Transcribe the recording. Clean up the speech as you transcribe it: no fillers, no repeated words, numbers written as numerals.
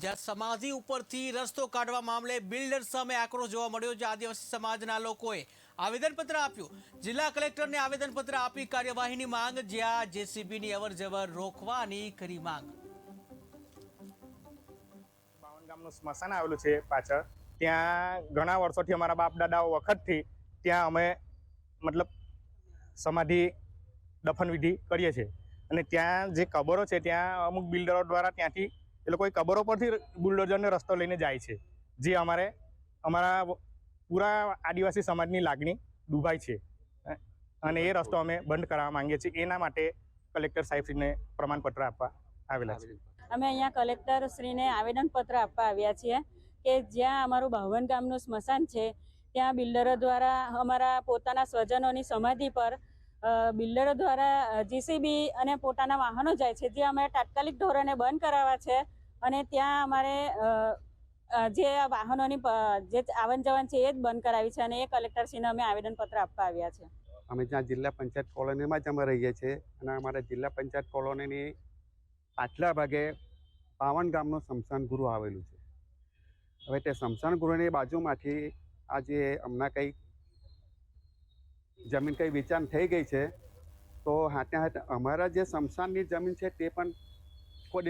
જ્યાં સમાધિ ઉપરથી રસ્તો કાઢવા મામલે બિલ્ડર સામે આક્રોશ જોવા મળ્યો છે। આદિવાસી સમાજના લોકોએ આવેદનપત્ર આપ્યું। જિલ્લા કલેક્ટરને આવેદનપત્ર આપી કાર્યવાહીની માંગ, જ્યાં જેસીબીની અવરજવર રોકવાની કરી માંગ। બાવન ગામનું સ્મશાન આવેલું છે પાછળ, ત્યાં ઘણા વર્ષોથી અમારા બાપ દાદાઓ વખતથી ત્યાં અમે મતલબ સમાધિ દફન વિધિ કરીએ છીએ। અને ત્યાં જે કબરો છે ત્યાં અમુક બિલ્ડરો દ્વારા ત્યાંથી એ લોકો કબરો પરથી બુલડોઝરનો રસ્તો લઈને જાય છે, જે અમારા પૂરા આદિવાસી સમાજની લાગણી દુભાય છે અને એ રસ્તો અમે બંધ કરાવવા માંગીએ છીએ। એના માટે કલેક્ટર સાહેબશ્રીને પ્રમાણપત્ર આપવા આવેલા છે। અમે અહીંયા કલેક્ટર શ્રીને આવેદનપત્ર આપવા આવ્યા છીએ કે જ્યાં અમારું બાવન ગામનું સ્મશાન છે ત્યાં બિલ્ડરો દ્વારા અમારા પોતાના સ્વજનોની સમાધિ પર બિલ્ડરો દ્વારા જીસીબી અને પોતાના વાહનો જાય છે, જે અમે તાત્કાલિક ધોરણે બંધ કરાવવા છે। અને ત્યાં અમારે જે વાહનોની જે આવન જવન છે એ જ બંધ કરાવી છે અને એ કલેક્ટરશ્રીને અમે આવેદનપત્ર આપવા આવ્યા છે। અમે જ્યાં જિલ્લા પંચાયત કોલોનીમાં જ અમે રહીએ છીએ અને અમારા જિલ્લા પંચાયત કોલોનીની પાછલા ભાગે બાવન ગામનું સ્મશાન ગૃહ આવેલું છે। હવે તે સ્મશાન ગૃહની બાજુમાંથી આજે હમણાં કંઈ જમીન કંઈ વેચાણ થઈ ગઈ છે, તો હાથે હાથે અમારા જે સ્મશાનની જમીન છે તે પણ